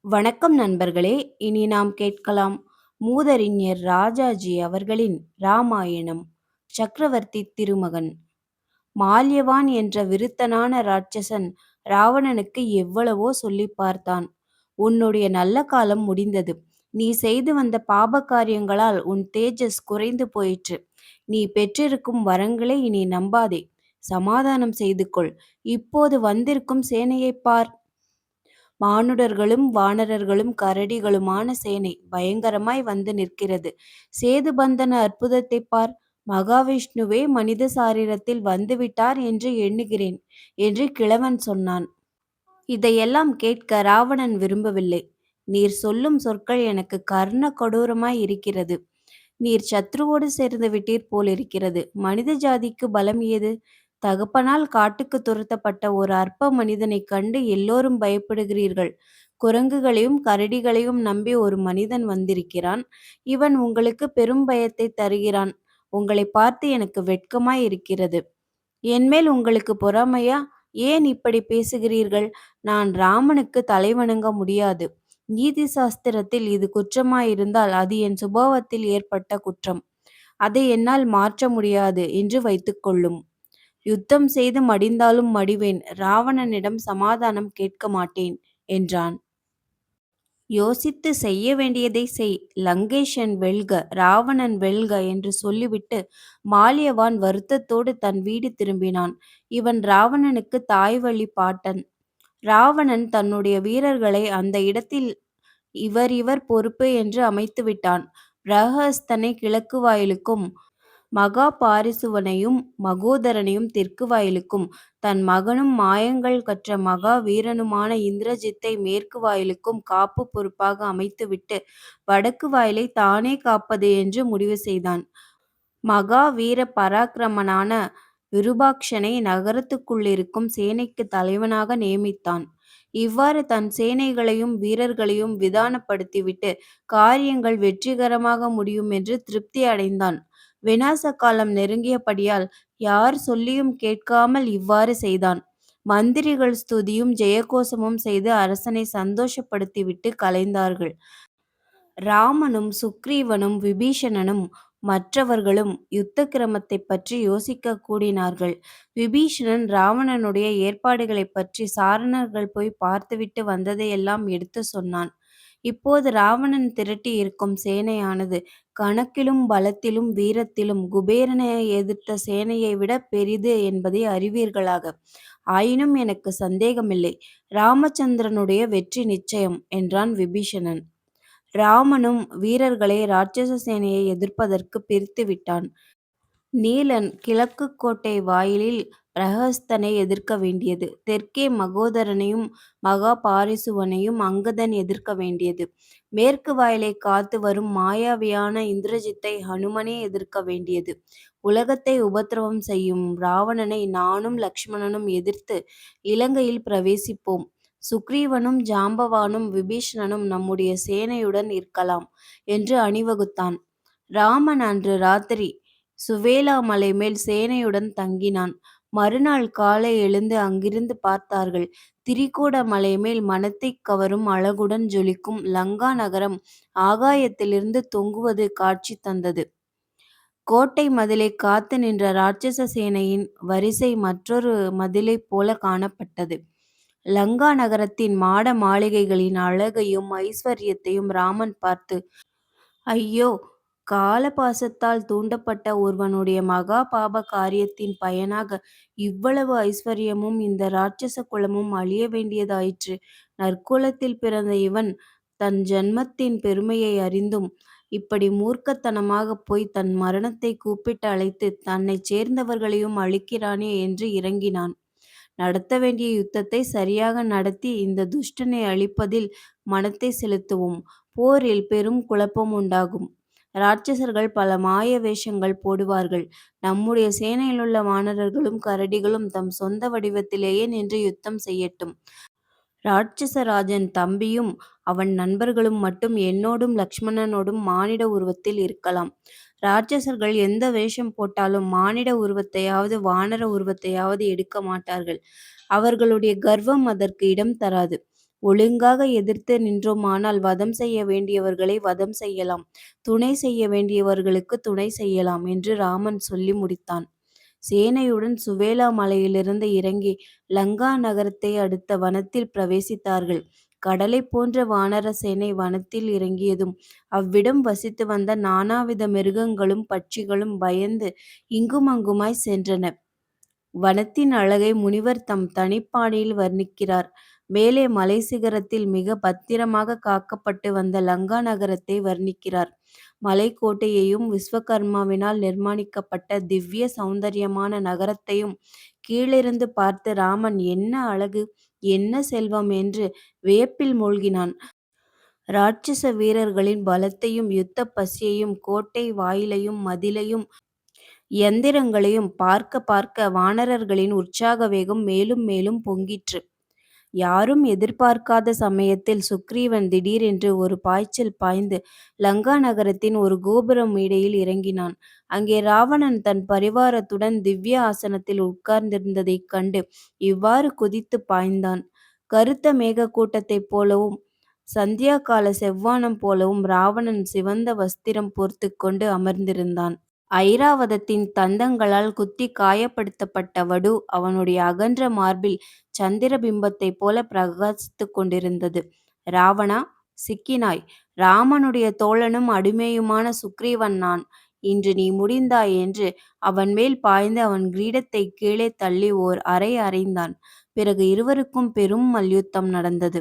வணக்கம் நண்பர்களே. இனி நாம் கேட்கலாம் மூதறிஞர் ராஜாஜி அவர்களின் ராமாயணம். சக்கரவர்த்தி திருமகன். மால்யவான் என்ற விருத்தனான ராட்சசன் ராவணனுக்கு எவ்வளவோ சொல்லிப் பார்த்தான். உன்னுடைய நல்ல காலம் முடிந்தது. நீ செய்து வந்த பாப காரியங்களால் உன் தேஜஸ் குறைந்து போயிற்று. நீ பெற்றிருக்கும் வரங்களை இனி நம்பாதே. சமாதானம் செய்து கொள். இப்போது வந்திருக்கும் சேனையைப் பார். மானுடர்களும் வானரர்களும் கரடிகளுமான சேனை பயங்கரமாய் வந்து நிற்கிறது. சேதுபந்தன அற்புதத்தைப் பார். மகாவிஷ்ணுவே மனித சாரீரத்தில் வந்துவிட்டார் என்று எண்ணுகிறேன் என்று கிழவன் சொன்னான். இதையெல்லாம் கேட்க ராவணன் விரும்பவில்லை. நீர் சொல்லும் சொற்கள் எனக்கு கர்ண கொடூரமாய் இருக்கிறது. நீர் சத்ருவோடு சேர்ந்து விட்டீர் போலிருக்கிறது. மனித ஜாதிக்கு பலம் ஏது? தகப்பனால் காட்டுக்கு துரத்தப்பட்ட ஒரு அற்ப மனிதனைக் கண்டு எல்லோரும் பயப்படுகிறீர்கள். குரங்குகளையும் கரடிகளையும் நம்பி ஒரு மனிதன் வந்திருக்கிறான். இவன் உங்களுக்கு பெரும் பயத்தை தருகிறான். உங்களை பார்த்து எனக்கு வெட்கமாய் இருக்கிறது. என்மேல் உங்களுக்கு பொறாமையா? ஏன் இப்படி பேசுகிறீர்கள்? நான் ராமனுக்கு தலைவணங்க முடியாது. நீதி சாஸ்திரத்தில் இது குற்றமாயிருந்தால் அது என் சுபாவத்தில் ஏற்பட்ட குற்றம். அதை என்னால் மாற்ற முடியாது என்று வைத்துக்கொள்ளும். யுத்தம் செய்து மடிந்தாலும் மடிவேன். ராவணனிடம் சமாதானம் கேட்க மாட்டேன் என்றான். யோசித்து செய்ய வேண்டியதை செய். லங்கேஷன் வெல்க, ராவணன் வெல்க என்று சொல்லிவிட்டு மால்யவான் வருத்தத்தோடு தன் வீடு திரும்பினான். இவன் ராவணனுக்கு தாய்வழி பாட்டன். ராவணன் தன்னுடைய வீரர்களை அந்த இடத்தில் இவர் இவர் பொறுப்பு என்று அமைத்துவிட்டான். பிரகஸ்தனை கிழக்கு வாயிலுக்கும் மகாபாரிசுவனையும் மகோதரனையும் தெற்கு வாயிலுக்கும் தன் மகனும் மாயங்கள் கற்ற மகா வீரனுமான இந்திரஜித்தை மேற்கு வாயிலுக்கும் காப்பு பொறுப்பாக அமைத்துவிட்டு வடக்கு வாயிலை தானே காப்பது என்று முடிவு செய்தான். மகா வீர பராக்கிரமனான விருபாக்ஷனை நகரத்துக்குள்ளிருக்கும் சேனைக்கு தலைவனாக நியமித்தான். இவ்வாறு தன் சேனைகளையும் வீரர்களையும் விதானப்படுத்திவிட்டு காரியங்கள் வெற்றிகரமாக முடியும் என்று திருப்தி அடைந்தான். விநாச காலம் நெருங்கியபடியால் யார் சொல்லியும் கேட்காமல் இவ்வாறு செய்தான். மந்திரிகள் ஸ்துதியும் ஜெயகோஷமும் செய்து அரசனை சந்தோஷப்படுத்திவிட்டு கலைந்தார்கள். ராமனும் சுக்ரீவனும் விபீஷணனும் மற்றவர்களும் யுத்த கிரமத்தைப் பற்றி யோசிக்க கூடினார்கள். விபீஷணன் ராவணனுடைய ஏற்பாடுகளைப் பற்றி சாரணர்கள் போய் பார்த்துவிட்டு வந்ததையெல்லாம் எடுத்து சொன்னான். இப்போது ராவணன் திரட்டி இருக்கும் சேனையானது கணக்கிலும் பலத்திலும் வீரத்திலும் குபேரனை எதிர்த்த சேனையை விட பெரிது என்பதை அறிவீர்களாக. ஆயினும் எனக்கு சந்தேகமில்லை. ராமச்சந்திரனுடைய வெற்றி நிச்சயம் என்றான் விபீஷணன். ராமனும் வீரர்களை ராட்சச சேனையை எதிர்ப்பதற்கு பிரித்து விட்டான். நீலன் கிழக்கு கோட்டை வாயிலில் பிரகஸ்தனை எதிர்க்க வேண்டியது. தெற்கே மகோதரனையும் மகாபாரிசுவனையும் அங்கதன் எதிர்க்க வேண்டியது. மேற்கு வாயிலை காத்து வரும் மாயாவியான இந்திரஜித்தை ஹனுமனே எதிர்க்க வேண்டியது. உலகத்தை உபத்திரவம் செய்யும் ராவணனை நானும் லக்ஷ்மணனும் எதிர்த்து இலங்கையில் பிரவேசிப்போம். சுக்ரீவனும் ஜாம்பவானும் விபீஷணனும் நம்முடைய சேனையுடன் இருக்கலாம் என்று அணிவகுத்தான். ராமன் அன்று ராத்திரி சுவேலா மலை மேல் சேனையுடன் தங்கினான். மறுநாள் காலை எழுந்து அங்கிருந்து பார்த்தார்கள். திரிகூட மலை மேல் மனத்தைக் கவரும் அழகுடன் ஜொலிக்கும் லங்கா நகரம் ஆகாயத்திலிருந்து தொங்குவது காட்சி தந்தது. கோட்டை மதிலை காத்து நின்ற ராட்சச சேனையின் வரிசை மற்றொரு மதிலைப் போல காணப்பட்டது. லங்கா நகரத்தின் மாட மாளிகைகளின் அழகையும் ஐஸ்வர்யத்தையும் ராமன் பார்த்து, ஐயோ, காலபாசத்தால் தூண்டப்பட்ட ஒருவனுடைய மகா பாப காரியத்தின் பயனாக இவ்வளவு ஐஸ்வர்யமும் இந்த ராட்சச குலமும் அழிய வேண்டியதாயிற்று. நற்குலத்தில் பிறந்த இவன் தன் ஜன்மத்தின் பெருமையை அறிந்தும் இப்படி மூர்க்கத்தனமாக போய் தன் மரணத்தை கூப்பிட்டு அழைத்து தன்னைச் சேர்ந்தவர்களையும் அழிக்கிறானே என்று இறங்கினான். நடத்த வேண்டிய யுத்தத்தை சரியாக நடத்தி இந்த துஷ்டனை அழிப்பதில் மனத்தை செலுத்துவோம். போரில் பெரும் குழப்பம் உண்டாகும். ராட்சசர்கள் பல மாய வேஷங்கள் போடுவார்கள். நம்முடைய சேனையிலுள்ள வானரர்களும் கரடிகளும் தம் சொந்த வடிவத்திலேயே நின்று யுத்தம் செய்யட்டும். ராட்சசராஜன் தம்பியும் அவன் நண்பர்களும் மட்டும் என்னோடும் லக்ஷ்மணனோடும் மானிட உருவத்தில் இருக்கலாம். ராட்சசர்கள் எந்த வேஷம் போட்டாலும் மானிட உருவத்தையாவது வானர உருவத்தையாவது எடுக்க மாட்டார்கள். அவர்களுடைய கர்வம் அதற்கு இடம் தராது. ஒழுங்காக எதிர்த்து நின்றோமானால் வதம் செய்ய வேண்டியவர்களை வதம் செய்யலாம், துணை செய்ய வேண்டியவர்களுக்கு துணை செய்யலாம் என்று ராமன் சொல்லி முடித்தான். சேனையுடன் சுவேலா மலையிலிருந்து இறங்கி லங்கா நகரத்தை அடுத்த வனத்தில் பிரவேசித்தார்கள். கடலை போன்ற வானர சேனை வனத்தில் இறங்கியதும் அவ்விடம் வசித்து வந்த நானாவித மிருகங்களும் பட்சிகளும் பயந்து இங்குமங்குமாய் சென்றன. வனத்தின் அழகை முனிவர் தம் தனிப்பாணியில் வர்ணிக்கிறார். மேலே மலை சிகரத்தில் மிக பத்திரமாக காக்கப்பட்டு வந்த லங்கா நகரத்தை வர்ணிக்கிறார். மலைக்கோட்டையையும் விஸ்வகர்மாவினால் நிர்மாணிக்கப்பட்ட திவ்ய சௌந்தரியமான நகரத்தையும் கீழிருந்து பார்த்து ராமன் என்ன அழகு, என்ன செல்வம் என்று வியப்பில் மூழ்கினான். ராட்சச வீரர்களின் பலத்தையும் யுத்த பசியையும் கோட்டை வாயிலையும் மதிலையும் யந்திரங்களையும் பார்க்க பார்க்க வானரர்களின் உற்சாக வேகம் மேலும் மேலும் பொங்கிற்று. யாரும் எதிர்பார்க்காத சமயத்தில் சுக்ரீவன் திடீரென்று ஒரு பாய்ச்சல் பாய்ந்து லங்கா நகரத்தின் ஒரு கோபுர மேடையில் இறங்கினான். அங்கே ராவணன் தன் பரிவாரத்துடன் திவ்ய ஆசனத்தில் உட்கார்ந்திருந்ததைக் கண்டு இவ்வாறு குதித்து பாய்ந்தான். கருத்த மேக கூட்டத்தைப் போலவும் சந்தியா கால செவ்வானம் போலவும் ராவணன் சிவந்த வஸ்திரம் போர்த்து கொண்டு அமர்ந்திருந்தான். ஐராவதத்தின் தந்தங்களால் குத்தி காயப்படுத்தப்பட்ட வடு அவனுடைய அகன்ற மார்பில் சந்திர பிம்பத்தைப் போல பிரகாசித்துக் கொண்டிருந்தது. ராவணா, சிக்கினாய்! ராமனுடைய தோழனும் அடிமையுமான சுக்ரீவன் நான். இன்று நீ முடிந்தாய் என்று அவன் மேல் பாய்ந்து அவன் கிரீடத்தை கீழே தள்ளி ஓர் அறை அறைந்தான். பிறகு இருவருக்கும் பெரும் மல்யுத்தம் நடந்தது.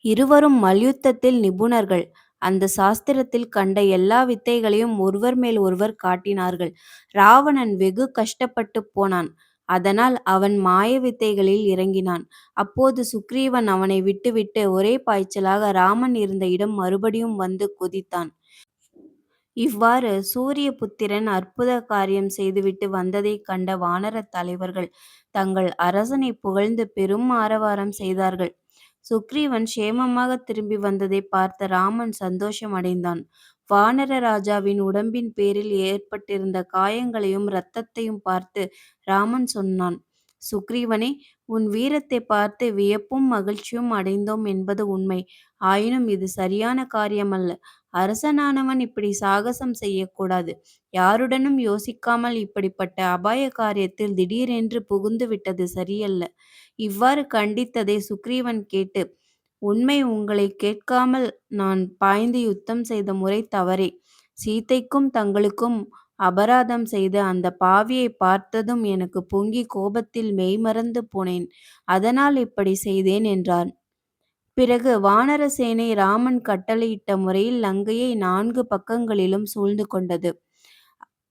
இருவரும் மல்யுத்தத்தில் நிபுணர்கள். அந்த சாஸ்திரத்தில் கண்ட எல்லா வித்தைகளையும் ஒருவர் மேல் ஒருவர் காட்டினார்கள். ராவணன் வெகு கஷ்டப்பட்டு போனான். அதனால் அவன் மாய வித்தைகளில் இறங்கினான். அப்போது சுக்ரீவன் அவனை விட்டுவிட்டு ஒரே பாய்ச்சலாக ராமன் இருந்த இடம் மறுபடியும் வந்து குதித்தான். இவ்வாறு சூரிய புத்திரன் அற்புத காரியம் செய்துவிட்டு வந்ததைக் கண்ட வானரத் தலைவர்கள் தங்கள் அரசனை புகழ்ந்து பெரும் ஆரவாரம் செய்தார்கள். சுக்ரீவன் சேமமாக திரும்பி வந்ததை பார்த்த ராமன் சந்தோஷம் அடைந்தான். வானர ராஜாவின் உடம்பின் பேரில் ஏற்பட்டிருந்த காயங்களையும் இரத்தத்தையும் பார்த்து ராமன் சொன்னான். சுக்ரீவனே, உன் வீரத்தை பார்த்து வியப்பும் மகிழ்ச்சியும் அடைந்தோம் என்பது உண்மை. ஆயினும் இது சரியான காரியமல்ல. அரசனானவன் இப்படி சாகசம் செய்யக்கூடாது. யாருடனும் யோசிக்காமல் இப்படிப்பட்ட அபாய காரியத்தில் திடீரென்று புகுந்து விட்டது சரியல்ல. இவ்வாறு கண்டித்ததை சுக்ரீவன் கேட்டு, உண்மை உங்களை கேட்காமல் நான் பாய்ந்து யுத்தம் செய்த முறை தவறே. சீதைக்கும் தங்களுக்கும் அபராதம் செய்த அந்த பாவியை பார்த்ததும் எனக்கு பொங்கி கோபத்தில் மெய்மறந்து போனேன். அதனால் இப்படி செய்தேன் என்றான். பிறகு வானர சேனை ராமன் கட்டளையிட்ட முறையில் லங்கையை 4 பக்கங்களிலும் சூழ்ந்து கொண்டது.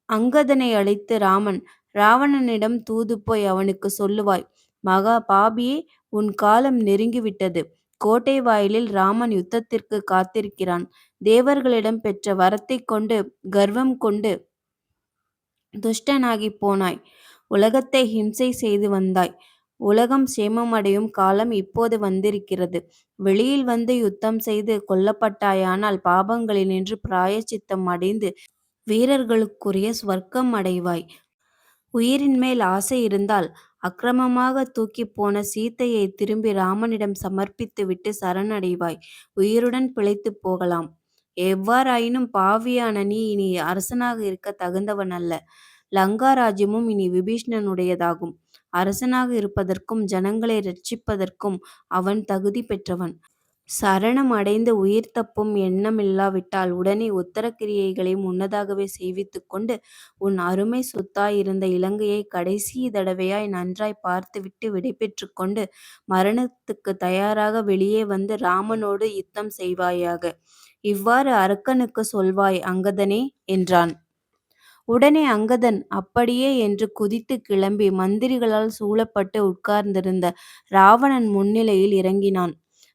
அங்கதனை அழைத்து ராமன், ராவணனிடம் தூது போய் அவனுக்கு சொல்லுவாய், மகா பாபியே, உன் காலம் நெருங்கிவிட்டது. கோட்டை வாயிலில் ராமன் யுத்தத்திற்கு காத்திருக்கிறான். தேவர்களிடம் பெற்ற வரத்தைக் கொண்டு கர்வம் கொண்டு துஷ்டனாகிப் போனாய். உலகத்தை ஹிம்சை செய்து வந்தாய். உலகம் சேமமடையும் காலம் இப்போது வந்திருக்கிறது. வெளியில் வந்து யுத்தம் செய்து கொல்லப்பட்டாயானால் பாபங்களினின்று பிராயச்சித்தம் அடைந்து வீரர்களுக்குரிய ஸ்வர்க்கம் அடைவாய். உயிரின் மேல் ஆசை இருந்தால் அக்கிரமமாக தூக்கிப் போன சீதையை திரும்பி ராமனிடம் சமர்ப்பித்துவிட்டு சரணடைவாய். உயிருடன் பிழைத்துப் போகலாம். எவ்வாறாயினும் பாவியான நீ இனி அரசனாக இருக்க தகுந்தவன் அல்ல. லங்கா ராஜ்யமும் இனி விபீஷ்ணனுடையதாகும். அரசனாக இருப்பதற்கும் ஜனங்களை இரட்சிப்பதற்கும் அவன் தகுதி பெற்றவன். சரணம் அடைந்து உயிர் தப்பும் எண்ணமில்லாவிட்டால் உடனே உத்தர கிரியைகளை முன்னதாகவே செய்வித்துக் கொண்டு உன் அருமை சொத்தாயிருந்த இலங்கையை கடைசி தடவையாய் நன்றாய் பார்த்துவிட்டு விடைபெற்று கொண்டு மரணத்துக்கு தயாராக வெளியே வந்து ராமனோடு யுத்தம் செய்வாயாக. இவ்வாறு அரக்கனுக்கு சொல்வாய் அங்கதனே என்றான். உடனே அங்கதன் அப்படியே என்று குதித்து கிளம்பி மந்திரிகளால் சூழப்பட்டு உட்கார்ந்திருந்த ராவணன் முன்னிலையில் இறங்கினான்.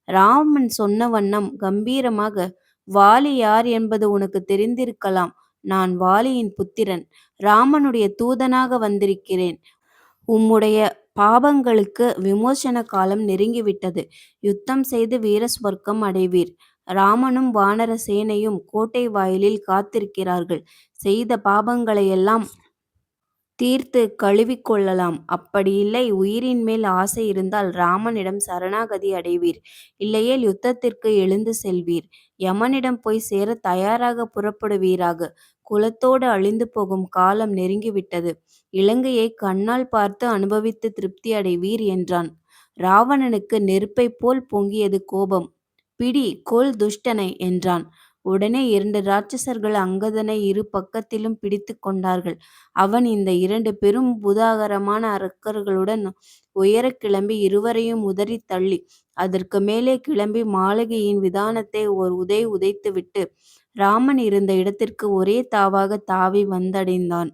ராமன் சொன்ன வண்ணம் கம்பீரமாக, வாலி யார் என்பது உனக்கு தெரிந்திருக்கலாம். நான் வாலியின் புத்திரன். ராமனுடைய தூதனாக வந்திருக்கிறேன். உம்முடைய பாபங்களுக்கு விமோசன காலம் நெருங்கிவிட்டது. யுத்தம் செய்து வீர ஸ்வர்க்கம் அடைவீர். ராமனும் வானர சேனையும் கோட்டை வாயிலில் காத்திருக்கிறார்கள். செய்த பாபங்களையெல்லாம் தீர்த்து கழுவிக்கொள்ளலாம். அப்படியில்லை, உயிரின் மேல் ஆசை இருந்தால் ராமனிடம் சரணாகதி அடைவீர். இல்லையேல் யுத்தத்திற்கு எழுந்து செல்வீர். யமனிடம் போய் சேரத் தயாராகப் புறப்படுவீராக. குலத்தோடு அழிந்து போகும் காலம் நெருங்கிவிட்டது. இலங்கையைக் கண்ணால் பார்த்து அனுபவித்து திருப்தி அடைவீர் என்றான். ராவணனுக்கு நெருப்பைப் போல் பொங்கியது கோபம். பிடி, கொல் துஷ்டனை என்றான். உடனே 2 ராட்சசர்கள் அங்கதனை இரு பக்கத்திலும் பிடித்து கொண்டார்கள். அவன் இந்த 2 பெரும் பூதாகரமான அரக்கர்களுடன் உயரக் கிளம்பி இருவரையும் உதறித் தள்ளி, அதற்கு மேலே கிளம்பி மாளிகையின் விதானத்தை ஓர் உதை உதைத்துவிட்டு, ராமன் இருந்த இடத்திற்கு ஒரே தாவாகத் தாவி வந்தடைந்தான்.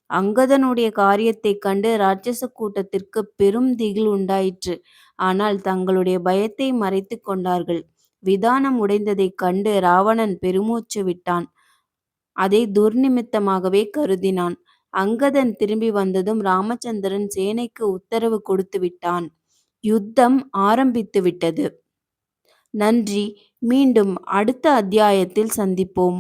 அங்கதனுடைய காரியத்தைக் கண்டு ராட்சச கூட்டத்திற்குப் பெரும் திகில் உண்டாயிற்று. ஆனால் தங்களுடைய பயத்தை மறைத்துக் கொண்டார்கள். விதானம் உடைந்ததைக் கண்டு ராவணன் பெருமூச்சு விட்டான். அதை துர்நிமித்தமாகவே கருதினான். அங்கதன் திரும்பி வந்ததும் ராமச்சந்திரன் சேனைக்கு உத்தரவு கொடுத்து விட்டான். யுத்தம் ஆரம்பித்துவிட்டது. நன்றி. மீண்டும் அடுத்த அத்தியாயத்தில் சந்திப்போம்.